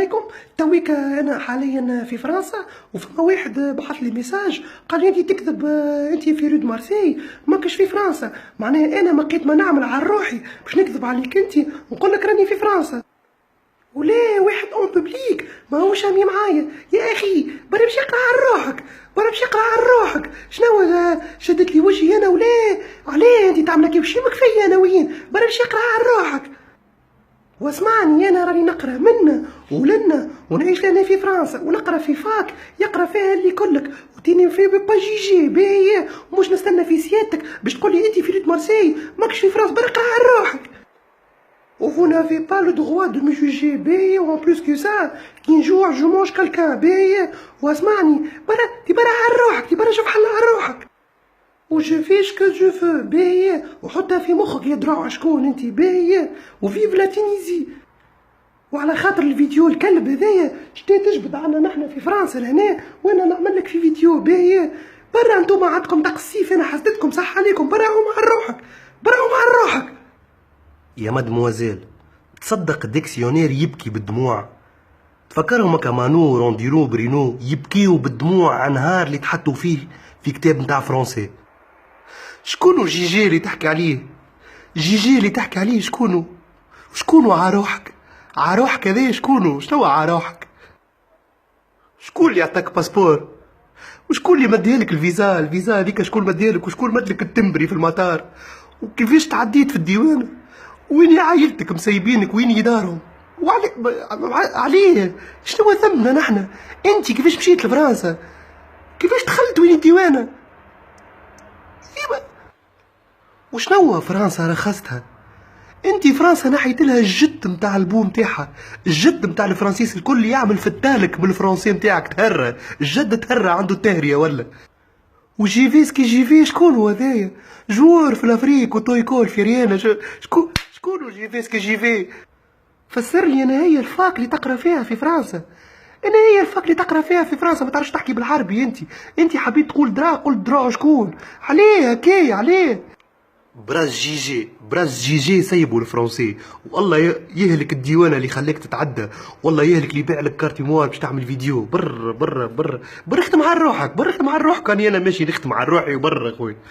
عليكم. تويك انا حاليا في فرنسا، وفما واحد بعث لي ميساج قال لي انت تكذب، انت في رود مارسي ماكش في فرنسا. معناها انا ما لقيت ما نعمل على روحي باش نكذب عليك انت ونقول لك راني في فرنسا. ولا واحد اون بوبليك ما هوش رامي معايا يا اخي، برا باش يقرا على روحك، برا باش يقرا على روحك. شنو شدت لي وجهي انا ولا علاه انت تعمل كيف شيمك فيا انا وين؟ برا باش يقرا على روحك. واسمعني انا راني نقرا منا ولنا ونعيش لنا في فرنسا ونقرا في فاك يقرا فيها اللي كلك، وتيني في با جي باهي، ومش نستنى في سيادتك باش تقول لي انت في ريد مارسي ماكش في فرنسا. برا اقرا على روحك. و vous n'avez pas le droit de me juger باهي، و en plus que ça كي نجوع جو مونج كالكان باهي. واسمعني برا على روحك، برا شوف حل على روحك. و جو في شكو جو فو باهي، وحطها في مخك يا دروع شكون انت باهي، وفيف لا تونيزي. وعلى خاطر الفيديو الكلب هذايا شتي تجبد عنا نحنا في فرنسا لهنا، وانا نعمل لك في فيديو باهي. برا انتوما عندكم دق السيف، انا حسدتكم صح عليكم. برا على روحك، برا على روحك. يا مدموزيل، تصدق الديكسيونير يبكي بالدموع؟ تفكرهم هكا مانو رونديرو برينو يبكيو بالدموع على نهار اللي تحطوا فيه في كتاب نتاع فرنسي. شكونو جيجي اللي تحكي عليه؟ جيجي اللي تحكي عليه شكونو؟ شكونو عروحك؟ عروحك هذا شكونو؟ شنو عروحك؟ شكون اللي عطاك باسبور؟ وشكون اللي مديالك الفيزا هذيك؟ شكون مديالك؟ وشكون مدلك التمبري في المطار؟ وكيفاش تعديت في الديوان؟ وين عائلتك مسيبينك؟ وين دارهم؟ عليه شنو ثمنا نحنا؟ انت كيفاش مشيت لفرنسا؟ كيفاش دخلت وين الديوانه؟ وشنو فرنسا رخصتها؟ انت فرنسا نحيت لها الجد نتاع البو نتاعها، الجد نتاع الفرنسيس الكل يعمل فتالك بالفرنسي نتاعك تهرى، الجد تهرى عنده التهرية ولا؟ وجيفيس كي جيفي شكون هو هذايا؟ جوار في الافريق وتويكول في ريانا. شكون جيفيس كي جيفي؟ فسر لي انا. هي الفاك اللي تقرا فيها في فرنسا، هي الفاك اللي تقرا فيها في فرنسا. ما تعرفش تحكي بالعربي انت حبيت تقول درا، قلت درا شكون؟ عليه هكايا عليه؟ براس جيجي سيبوا الفرنسي، والله يهلك الديوانه اللي خليك تتعدى، والله يهلك اللي يبيع لك كارت ميموار باش تعمل فيديو. بر اختم على روحك، اختم على روحك. انا ماشي نختم على روحي وبر اخوي.